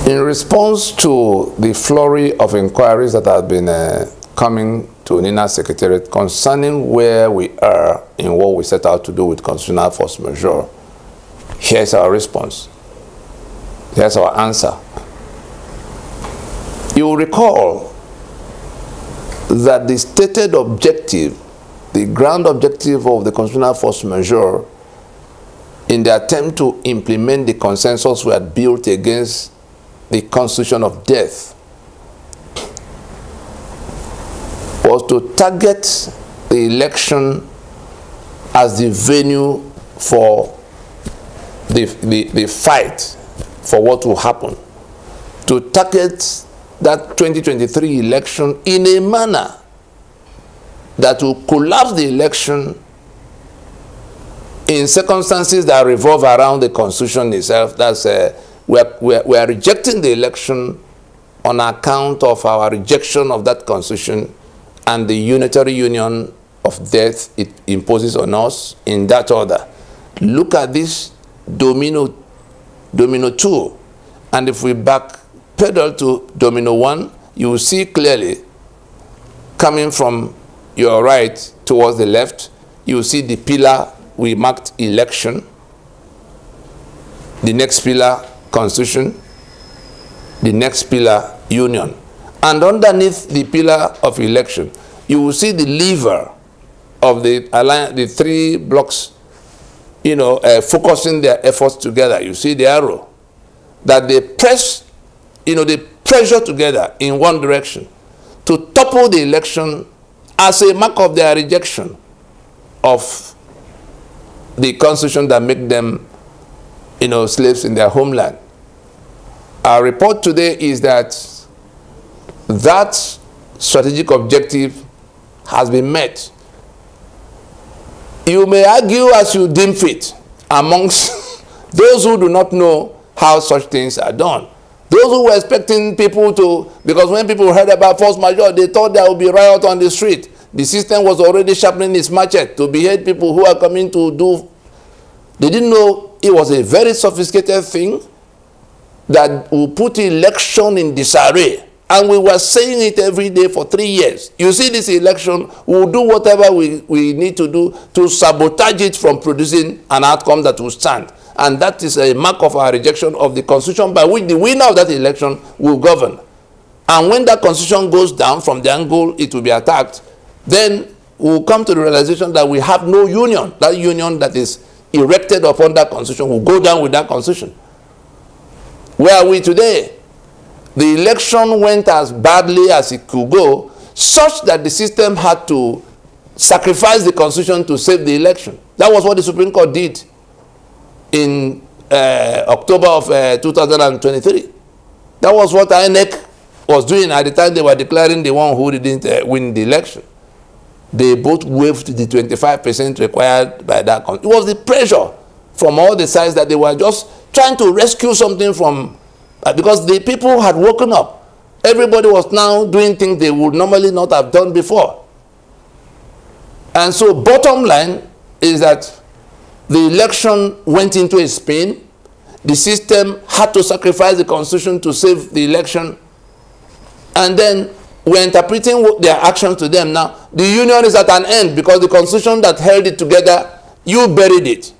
In response to the flurry of inquiries that have been coming to NINA Secretariat concerning where we are in what we set out to do with constitutional force majeure, here's our response. Here's our answer. You will recall that the stated objective, the ground objective of the constitutional force majeure in the attempt to implement the consensus we had built against the constitution of death was to target the election as the venue for the fight for what will happen, to target that 2023 election in a manner that will collapse the election in circumstances that revolve around the constitution itself. That's we are rejecting the election on account of our rejection of that constitution and the unitary union of death it imposes on us in that order. Look at this domino 2, and if we back pedal to domino 1, you will see clearly coming from your right towards the left, you will see the pillar we marked election, the next pillar constitution, the next pillar union, and underneath the pillar of election you will see the lever of the alliance, the three blocks, you know, focusing their efforts together. You see the arrow that they press, you know, they pressure together in one direction to topple the election as a mark of their rejection of the constitution that make them, you know, slaves in their homeland. Our report today is that that strategic objective has been met. You may argue as you deem fit amongst those who do not know how such things are done. Those who were expecting people to, because when people heard about force majeure, they thought there would be riot on the street. The system was already sharpening its machete to behead people who are coming to do. They didn't know it was a very sophisticated thing that will put election in disarray. And we were saying it every day for 3 years. You see, this election, we'll do whatever we need to do to sabotage it from producing an outcome that will stand. And that is a mark of our rejection of the constitution by which the winner of that election will govern. And when that constitution goes down from the angle it will be attacked, then we'll come to the realization that we have no union. That union that is erected upon that constitution will go down with that constitution. Where are we today? The election went as badly as it could go, such that the system had to sacrifice the constitution to save the election. That was what the Supreme Court did in October of 2023. That was what INEC was doing at the time they were declaring the one who didn't win the election. They both waived the 25% required by that. It was the pressure from all the sides that they were just trying to rescue something from, because the people had woken up. Everybody was now doing things they would normally not have done before. And so bottom line is that the election went into a spin. The system had to sacrifice the constitution to save the election. And then we're interpreting their actions to them. Now, the union is at an end because the constitution that held it together, you buried it.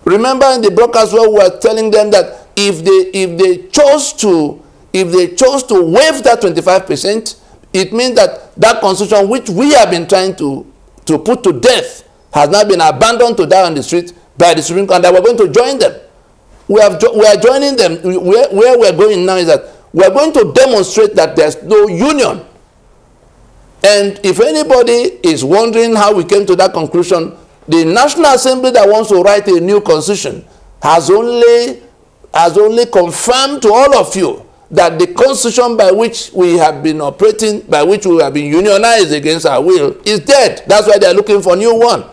Remember in the broadcast where we were telling them that if they chose to waive that 25%, it means that that constitution which we have been trying to put to death has now been abandoned to die on the street by the Supreme Court, and we're going to join them. We are joining them. Where we're going now is that we're going to demonstrate that there's no union. And if anybody is wondering how we came to that conclusion, the National Assembly that wants to write a new constitution has only confirmed to all of you that the constitution by which we have been operating, by which we have been unionized against our will, is dead. That's why they're looking for a new one.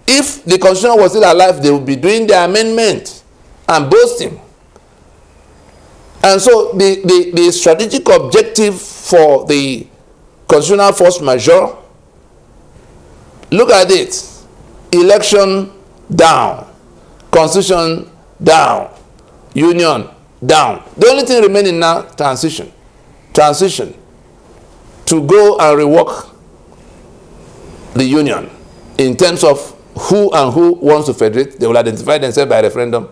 If the constitution was still alive, they would be doing the amendment and boasting. And so the strategic objective for the constitutional force majeure, look at it. Election down, constitution down, union down. The only thing remaining now, transition. Transition to go and rework the union in terms of who and who wants to federate. They will identify themselves by referendum.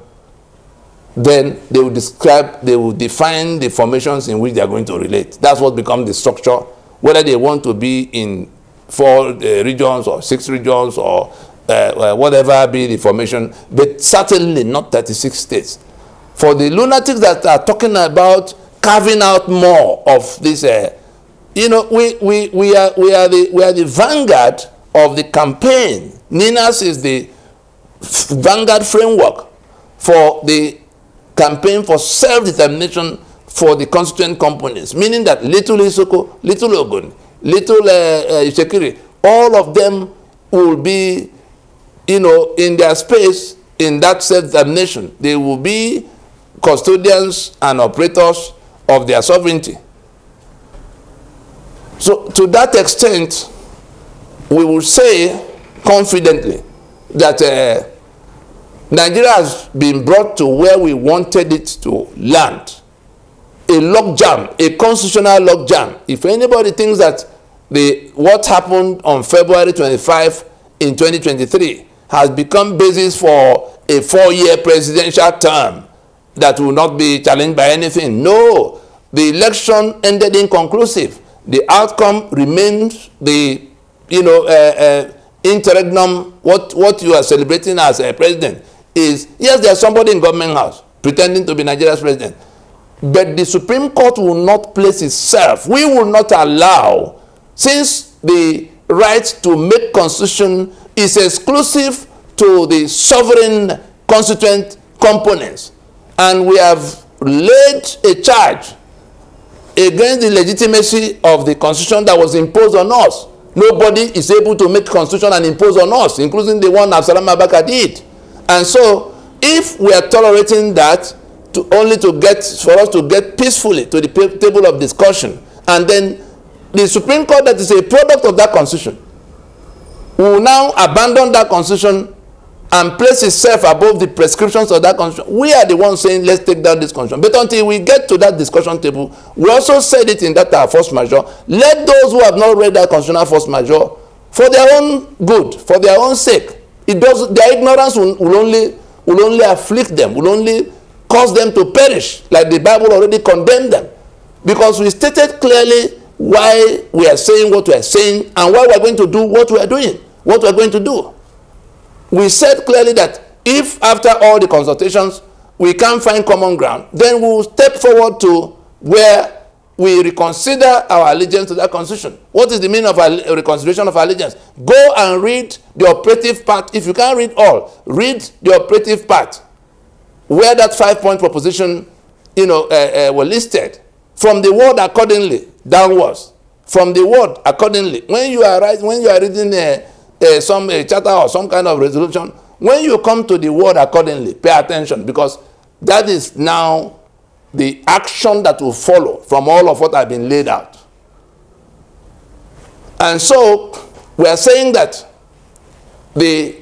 Then they will describe, they will define the formations in which they are going to relate. That's what becomes the structure, whether they want to be in 4 regions or 6 regions or whatever be the formation, but certainly not 36 states. For the lunatics that are talking about carving out more of this, you know, we are the vanguard of the campaign. NINAS is the vanguard framework for the campaign for self-determination for the constituent components, meaning that Little Isoko, Little Ogun, Little Ishekiri, all of them will be, you know, in their space in that self-determination. They will be custodians and operators of their sovereignty. So to that extent, we will say confidently that Nigeria has been brought to where we wanted it to land. A logjam, a constitutional logjam. If anybody thinks that what happened on February 25 in 2023 has become basis for a 4-year presidential term that will not be challenged by anything. No, the election ended inconclusive. The outcome remains the, you know, interregnum. What you are celebrating as a president is, yes, there's somebody in government house pretending to be Nigeria's president, but the Supreme Court will not place itself. We will not allow, since the right to make constitution is exclusive to the sovereign constituent components, and we have laid a charge against the legitimacy of the constitution that was imposed on us. Nobody is able to make constitution and impose on us, including the one Absalom Abaka did. And so, if we are tolerating that for us to get peacefully to the table of discussion, and then the Supreme Court, that is a product of that constitution, will now abandon that constitution and place itself above the prescriptions of that constitution, we are the ones saying, let's take down this constitution. But until we get to that discussion table, we also said it in that our force majeure, let those who have not read that constitutional force majeure, for their own good, for their own sake, their ignorance will only afflict them, will only cause them to perish, like the Bible already condemned them. Because we stated clearly why we are saying what we are saying and why we are going to do what we are doing, what we are going to do. We said clearly that if after all the consultations we can't find common ground, then we will step forward to where we reconsider our allegiance to that constitution. What is the meaning of a reconsideration of allegiance? Go and read the operative part. If you can't read all, read the operative part, where that 5-point proposition, you know, were listed. From the word accordingly downwards. From the word accordingly. When you are reading some charter or some kind of resolution, when you come to the word accordingly, pay attention, because that is now the action that will follow from all of what has been laid out. And so we are saying that the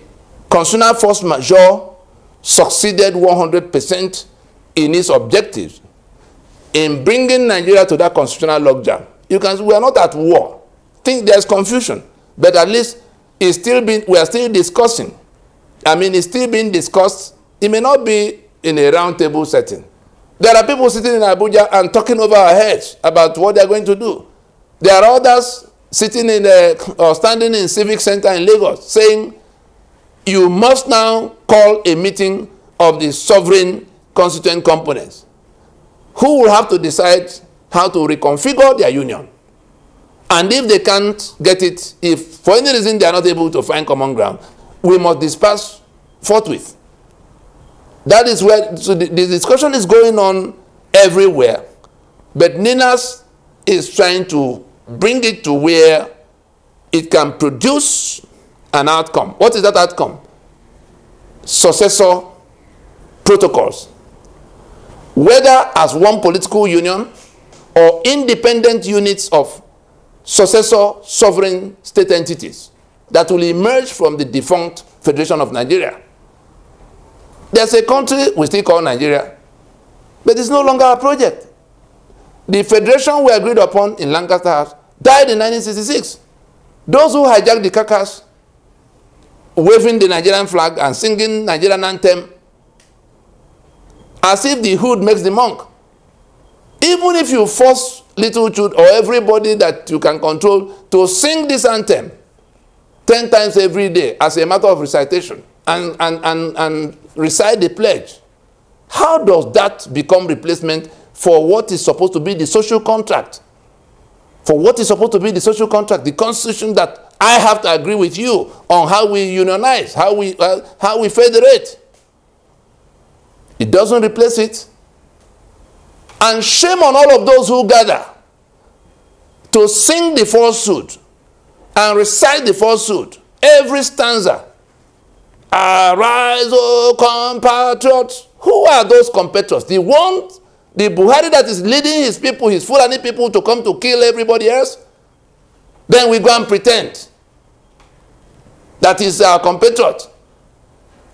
constitutional force majeure succeeded 100% in its objectives in bringing Nigeria to that constitutional logjam. You can see we are not at war. I think there's confusion, but at least it's still we are still discussing. I mean, it's still being discussed. It may not be in a round table setting. There are people sitting in Abuja and talking over our heads about what they're going to do. There are others sitting in or standing in Civic Center in Lagos saying, you must now call a meeting of the sovereign constituent components, who will have to decide how to reconfigure their union. And if they can't get it, if for any reason they are not able to find common ground, we must disperse forthwith. That is where, so the discussion is going on everywhere, but NINAS is trying to bring it to where it can produce an outcome. What is that outcome? Successor protocols. Whether as one political union or independent units of successor sovereign state entities that will emerge from the defunct Federation of Nigeria. There's a country we still call Nigeria. But it's no longer a project. The federation we agreed upon in Lancaster House died in 1966. Those who hijacked the carcass, waving the Nigerian flag and singing Nigerian anthem, as if the hood makes the monk. Even if you force little children or everybody that you can control to sing this anthem 10 times every day as a matter of recitation and recite the pledge, how does that become replacement for what is supposed to be the social contract? For what is supposed to be the social contract, the constitution that I have to agree with you on how we unionize, how we federate. It doesn't replace it. And shame on all of those who gather to sing the falsehood and recite the falsehood. Every stanza. Arise, O compatriots. Who are those compatriots? The Buhari that is leading his people, his Fulani people, to come to kill everybody else? Then we go and pretend that is our compatriot.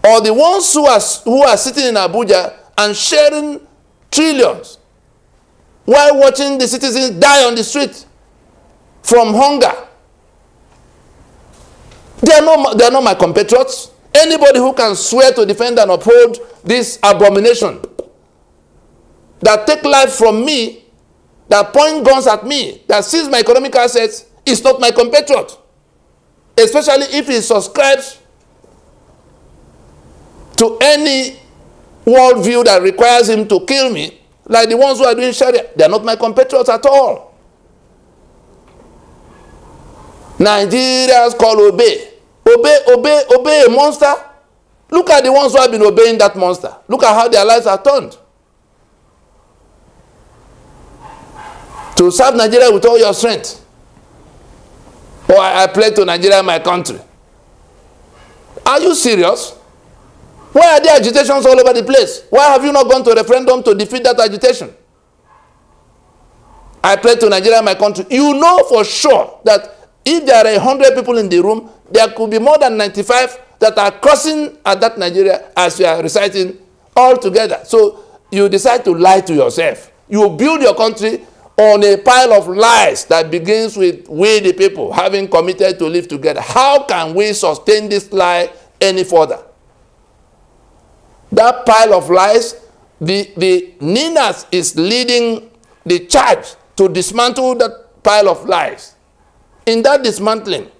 Or the ones who are sitting in Abuja and sharing trillions while watching the citizens die on the street from hunger. They are not my compatriots. Anybody who can swear to defend and uphold this abomination, that take life from me, that point guns at me, that seize my economic assets, is not my compatriot. Especially if he subscribes to any worldview that requires him to kill me, like the ones who are doing Sharia. They are not my compatriots at all. Nigerians call obey. Obey a monster. Look at the ones who have been obeying that monster. Look at how their lives are turned. To serve Nigeria with all your strength. Or I pledge to Nigeria, my country. Are you serious? Why are there agitations all over the place? Why have you not gone to a referendum to defeat that agitation? I pledge to Nigeria, my country. You know for sure that if there are 100 people in the room, there could be more than 95 that are crossing at that Nigeria as you are reciting all together. So you decide to lie to yourself. You build your country on a pile of lies that begins with we the people having committed to live together. How can we sustain this lie any further? That pile of lies, the Ninas is leading the charge to dismantle that pile of lies. In that dismantling,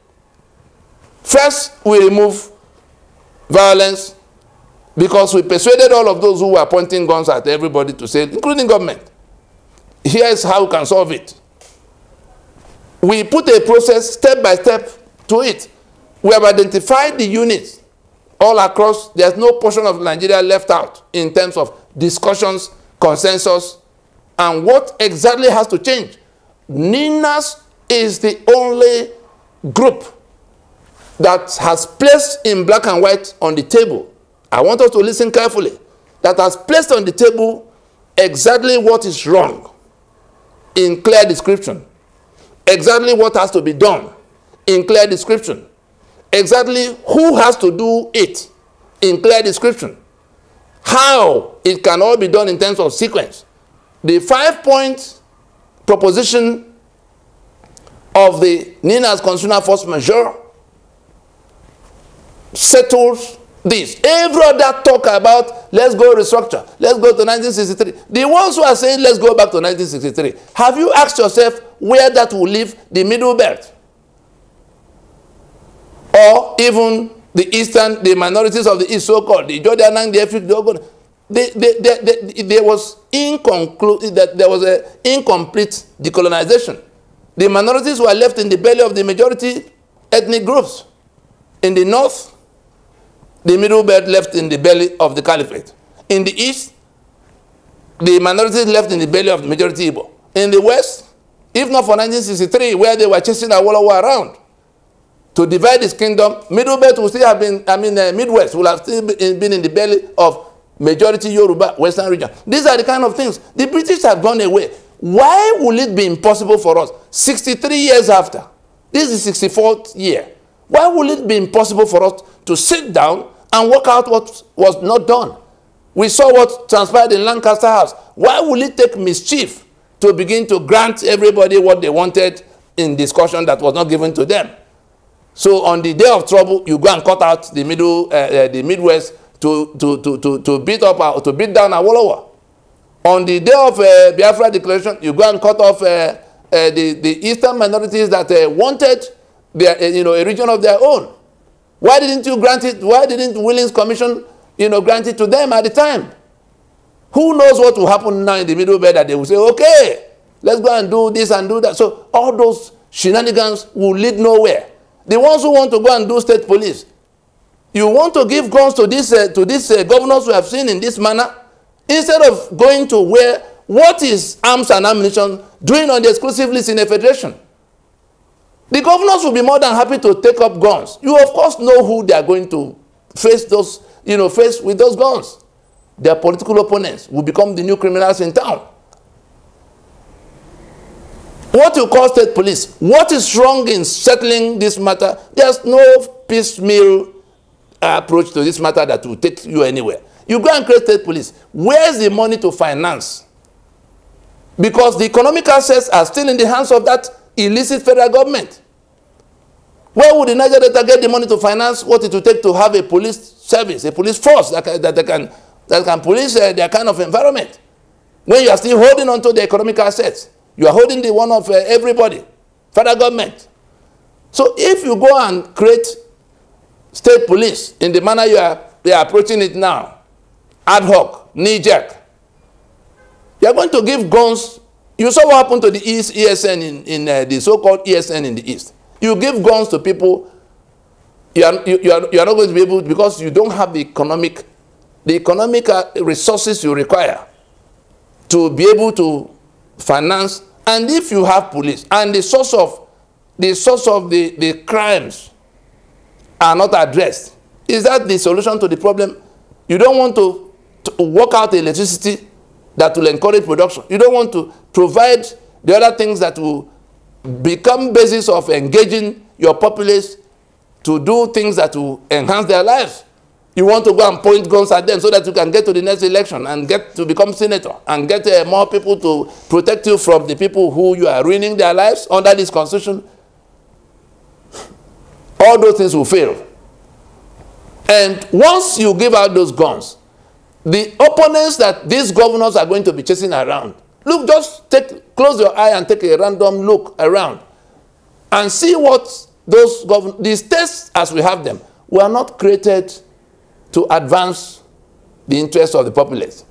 first we remove violence because we persuaded all of those who were pointing guns at everybody to say, including government, here's how we can solve it. We put a process step by step to it. We have identified the units all across. There's no portion of Nigeria left out in terms of discussions, consensus, and what exactly has to change. Ninas is the only group that has placed in black and white on the table. I want us to listen carefully. That has placed on the table exactly what is wrong in clear description. Exactly what has to be done in clear description. Exactly who has to do it in clear description. How it can all be done in terms of sequence. The 5-point proposition of the Nina's constitutional force majeure settles this. Every other talk about let's go restructure, let's go to 1963. The ones who are saying let's go back to 1963, have you asked yourself where that will leave the middle belt? Or even the eastern, the minorities of the east, so-called, the Jordan and the Efik, there was an incomplete decolonization. The minorities were left in the belly of the majority ethnic groups. In the north, the middle belt left in the belly of the caliphate. In the east, the minorities left in the belly of the majority Igbo. In the west, if not for 1963, where they were chasing Awolowo around to divide his kingdom, middle belt would still have been, Midwest would have still been in the belly of majority Yoruba, Western region. These are the kind of things. The British have gone away. Why will it be impossible for us, 63 years after, this is the 64th year, why will it be impossible for us to sit down and work out what was not done? We saw what transpired in Lancaster House. Why will it take mischief to begin to grant everybody what they wanted in discussion that was not given to them? So on the day of trouble, you go and cut out the Midwest to beat up to beat down Awolowo. On the day of Biafra declaration, you go and cut off the eastern minorities that wanted their, a region of their own. Why didn't you grant it? Why didn't Willings Commission, grant it to them at the time? Who knows what will happen now in the middle belt that they will say, okay, let's go and do this and do that. So all those shenanigans will lead nowhere. The ones who want to go and do state police, you want to give guns to these governors we have seen in this manner, instead of going to where, what is arms and ammunition doing on the exclusive list in a federation? The governors will be more than happy to take up guns. You of course know who they are going to face those, face with those guns. Their political opponents will become the new criminals in town. What you call state police, what is wrong in settling this matter? There's no piecemeal approach to this matter that will take you anywhere. You go and create state police. Where's the money to finance? Because the economic assets are still in the hands of that illicit federal government. Where would the Niger Delta get the money to finance what it will take to have a police service, a police force that can police their kind of environment? When you are still holding on to the economic assets, you are holding the one of everybody, federal government. So if you go and create state police in the manner they are approaching it now, ad hoc, knee-jerk, you are going to give guns. You saw what happened to the East ESN in the so-called ESN in the East. You give guns to people, you are not going to be able, because you don't have the economic resources you require to be able to finance. And if you have police and the source of the crimes are not addressed, is that the solution to the problem? You don't want to work out electricity that will encourage production. You don't want to provide the other things that will become basis of engaging your populace to do things that will enhance their lives. You want to go and point guns at them so that you can get to the next election and get to become senator and get more people to protect you from the people who you are ruining their lives under this constitution. All those things will fail. And once you give out those guns, the opponents that these governors are going to be chasing around, look, just close your eye and take a random look around and see what the states as we have them were not created to advance the interests of the populace.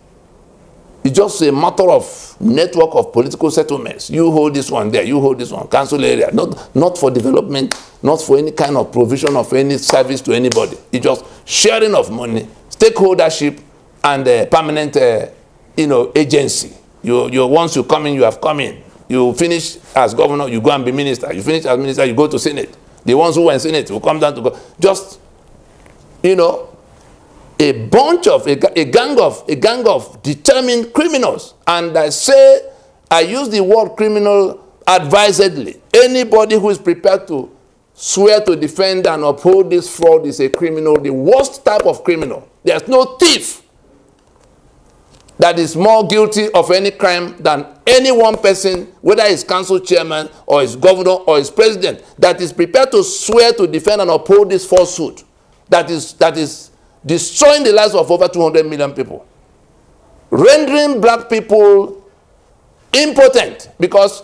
It's just a matter of network of political settlements. You hold this one there, you hold this one, council area, not for development, not for any kind of provision of any service to anybody. It's just sharing of money, stakeholdership, and permanent, agency. Once you come in, you have come in. You finish as governor, you go and be minister. You finish as minister, you go to Senate. The ones who were in Senate will come down to go. Just, a gang of determined criminals. And I use the word criminal advisedly. Anybody who is prepared to swear to defend and uphold this fraud is a criminal, the worst type of criminal. There's no thief that is more guilty of any crime than any one person, whether it's council chairman or his governor or his president, that is prepared to swear to defend and uphold this falsehood that is destroying the lives of over 200 million people, rendering black people impotent. Because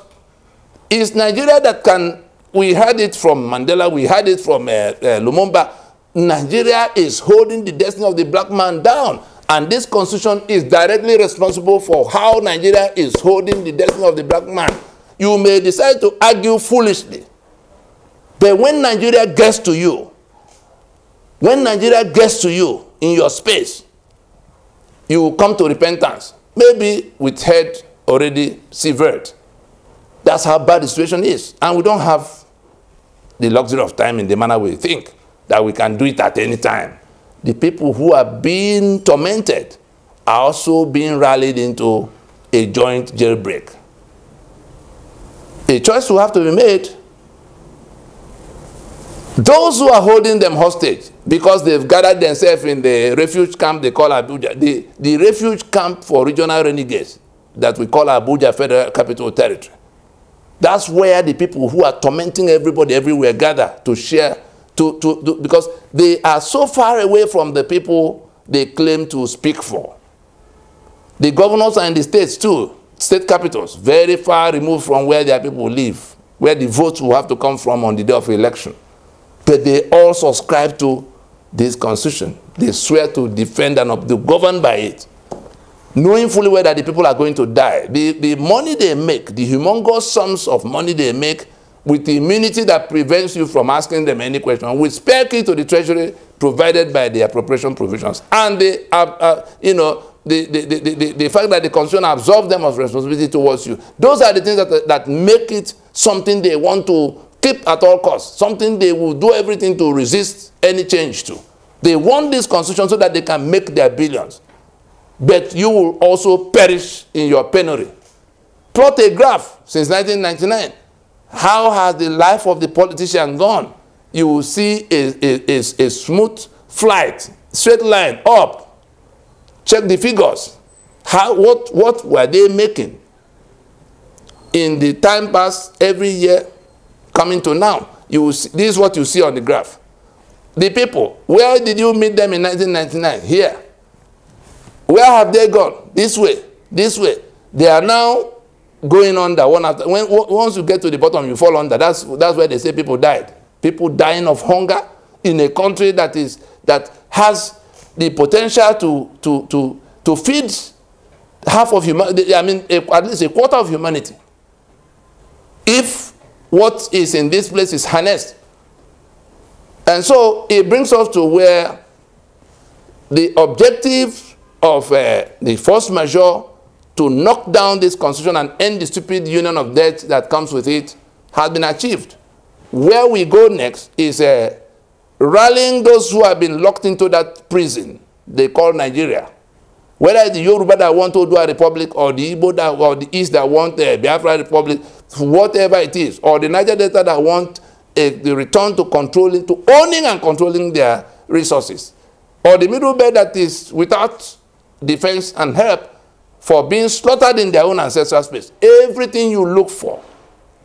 it's Nigeria that can, we heard it from Mandela, we heard it from Lumumba, Nigeria is holding the destiny of the black man down. And this constitution is directly responsible for how Nigeria is holding the destiny of the black man. You may decide to argue foolishly, but when Nigeria gets to you, in your space, you will come to repentance, maybe with head already severed. That's how bad the situation is. And we don't have the luxury of time in the manner we think, that we can do it at any time. The people who are being tormented are also being rallied into a joint jailbreak. A choice will have to be made. Those who are holding them hostage because they've gathered themselves in the refuge camp they call Abuja, the refuge camp for regional renegades that we call Abuja Federal Capital Territory. That's where the people who are tormenting everybody everywhere gather to share, because they are so far away from the people they claim to speak for. The governors are in the states too, state capitals, very far removed from where their people live, where the votes will have to come from on the day of election. But they all subscribe to this constitution. They swear to defend and to govern by it, knowing fully well that the people are going to die. The money they make, the humongous sums of money they make, with the immunity that prevents you from asking them any question, with spare key to the treasury provided by the appropriation provisions, and the fact that the constitution absolves them of responsibility towards you. Those are the things that make it something they want to keep at all costs, something they will do everything to resist any change to. They want this constitution so that they can make their billions. But you will also perish in your penury. Plot a graph since 1999. How has the life of the politician gone? You will see a smooth flight, straight line up. Check the figures. What were they making in the time past every year coming to now? You will see, this is what you see on the graph. The people, where did you meet them in 1999? Here. Where have they gone? This way, this way. They are now going under one after. Once you get to the bottom, you fall under. That's where they say people died. People dying of hunger in a country that has the potential to feed half of humanity. I mean, at least a quarter of humanity. If what is in this place is harnessed. And so it brings us to where the objective of the force majeure to knock down this constitution and end the stupid union of debt that comes with it has been achieved. Where we go next is rallying those who have been locked into that prison they call Nigeria. Whether it's the Yoruba that want Odua Republic, or the Igbo or the East that want Biafra Republic, whatever it is, or the Niger Delta that want the return to controlling, to owning and controlling their resources, or the Middle Belt that is without defense and help for being slaughtered in their own ancestral space. Everything you look for,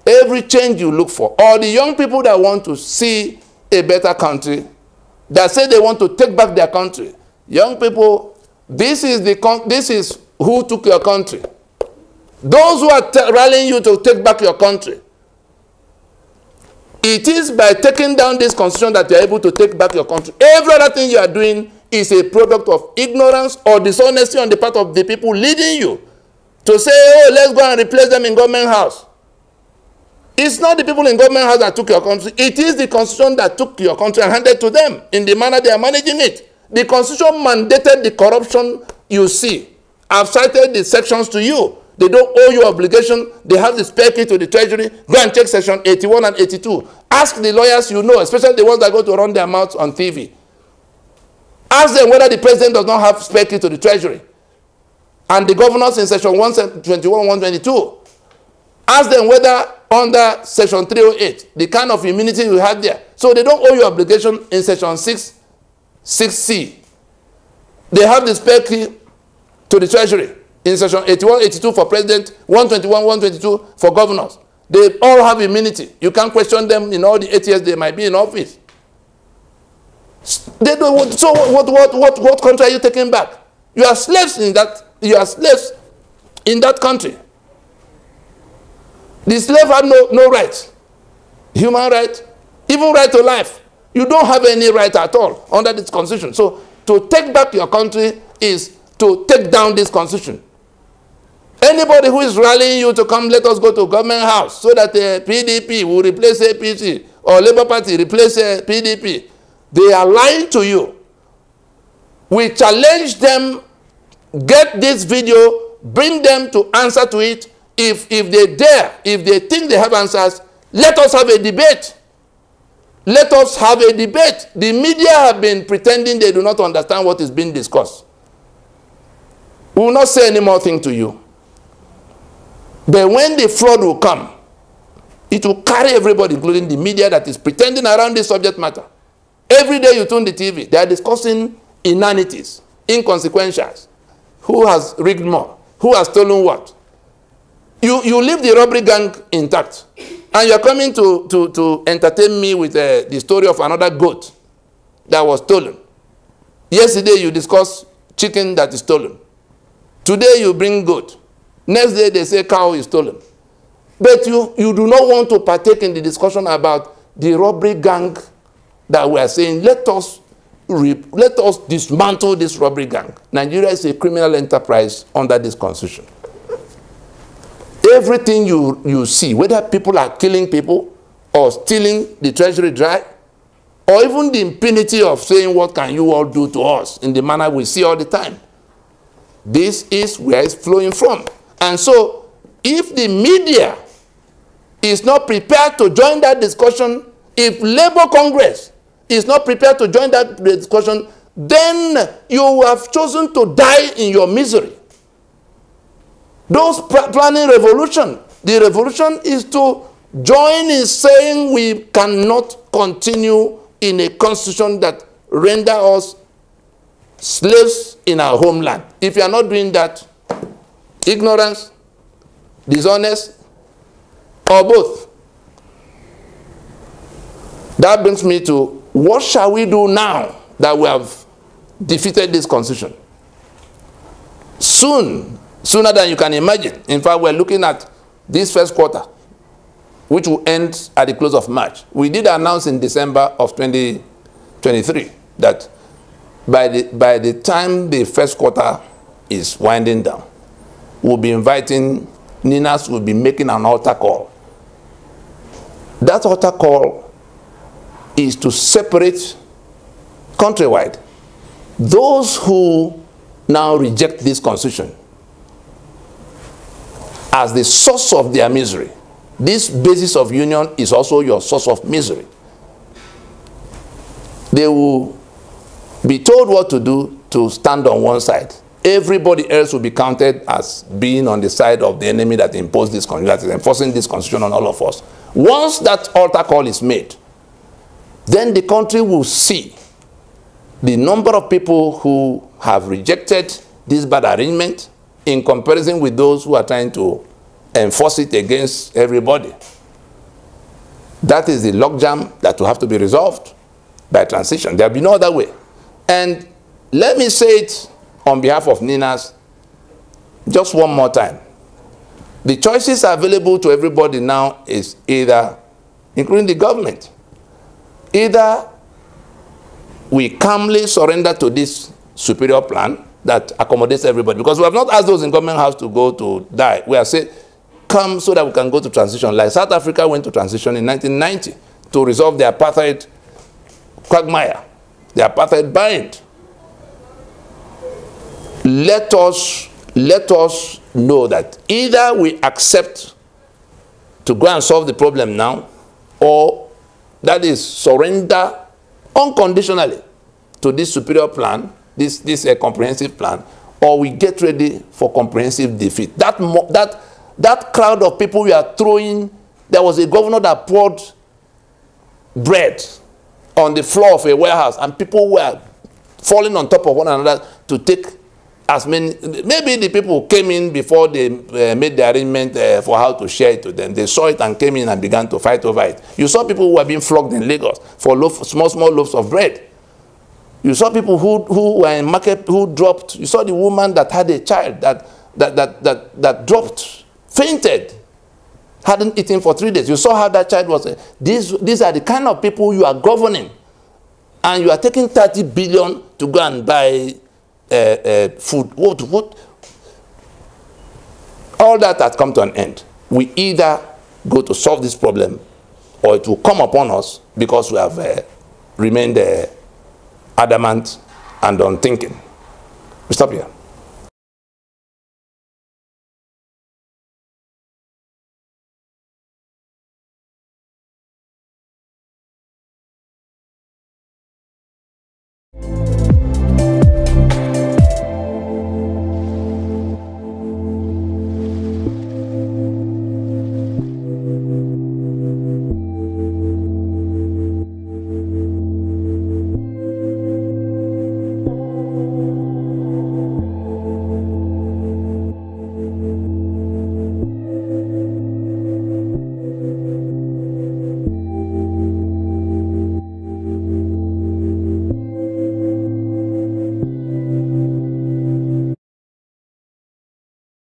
every change you look for, or the young people that want to see a better country, that say they want to take back their country. Young people, this is who took your country. Those who are rallying you to take back your country. It is by taking down this constitution that you are able to take back your country. Every other thing you are doing is a product of ignorance or dishonesty on the part of the people leading you to say, oh, let's go and replace them in government house. It's not the people in government house that took your country. It is the constitution that took your country and handed to them in the manner they are managing it. The constitution mandated the corruption you see. I've cited the sections to you. They don't owe you obligation. They have the spare key to the treasury. Go and check section 81 and 82. Ask the lawyers you know, especially the ones that go to run their mouths on TV. Ask them whether the president does not have spare key to the treasury. And the governors in section 121, 122. Ask them whether under section 308, the kind of immunity you have there. So they don't owe you obligation in section 6C. They have the spare key to the treasury in section 81, 82 for president, 121, 122 for governors. They all have immunity. You can't question them in all the 8 years they might be in office. They don't. So what country are you taking back? You are slaves in that. You are slaves in that country. The slave had no right, human right, even right to life. You don't have any right at all under this constitution. So to take back your country is to take down this constitution. Anybody who is rallying you to come, let us go to government house so that the PDP will replace APC or Labour Party replace PDP, they are lying to you. We challenge them, get this video, bring them to answer to it. If they dare, if they think they have answers, let us have a debate. Let us have a debate. The media have been pretending they do not understand what is being discussed. We will not say any more thing to you. But when the flood will come, It will carry everybody, including the media that is pretending around this subject matter. Every day you tune the TV, they are discussing inanities, inconsequentials. Who has rigged more? Who has stolen what? You leave the robbery gang intact, and you're coming to entertain me with the story of another goat that was stolen. Yesterday you discussed chicken that is stolen. Today you bring goat. Next day they say cow is stolen. But you do not want to partake in the discussion about the robbery gang that we are saying, let us dismantle this robbery gang. Nigeria is a criminal enterprise under this constitution. Everything you see, whether people are killing people or stealing the treasury dry, or even the impunity of saying, what can you all do to us, in the manner we see all the time. This is where it's flowing from. And so, if the media is not prepared to join that discussion, if Labour Congress is not prepared to join that discussion, then you have chosen to die in your misery. Those planning revolution, the revolution is to join in saying we cannot continue in a constitution that render us slaves in our homeland. If you are not doing that, ignorance, dishonest, or both. That brings me to, what shall we do now that we have defeated this constitution? Soon, sooner than you can imagine. In fact, we're looking at this first quarter, which will end at the close of March. We did announce in December of 2023 that by the time the first quarter is winding down, we'll be inviting, Ninas will be making an altar call. That altar call is to separate countrywide those who now reject this constitution as the source of their misery. This basis of union is also your source of misery. They will be told what to do to stand on one side. Everybody else will be counted as being on the side of the enemy that imposed this constitution, that is enforcing this constitution on all of us. Once that altar call is made, then the country will see the number of people who have rejected this bad arrangement in comparison with those who are trying to enforce it against everybody. That is the logjam that will have to be resolved by transition. There will be no other way. And let me say it on behalf of Ninas just one more time. The choices available to everybody now is either, including the government, either we calmly surrender to this superior plan that accommodates everybody, because we have not asked those in government house to go to die. We are saying, come so that we can go to transition. Like South Africa went to transition in 1990 to resolve the apartheid quagmire, the apartheid bind. Let us know that either we accept to go and solve the problem now, or that is surrender unconditionally to this superior plan, this comprehensive plan, or we get ready for comprehensive defeat. That crowd of people we are throwing, there was a governor that poured bread on the floor of a warehouse, and people were falling on top of one another to take as many. Maybe the people came in before they made the arrangement for how to share it to them. They saw it and came in and began to fight over it. You saw people who were being flogged in Lagos for small loaves of bread. You saw people who were in market who dropped. You saw the woman that had a child that dropped, fainted, hadn't eaten for 3 days. You saw how that child was. These are the kind of people you are governing, and you are taking 30 billion to go and buy food. What? All that has come to an end. We either go to solve this problem, or it will come upon us because we have remained adamant and unthinking. We stop here.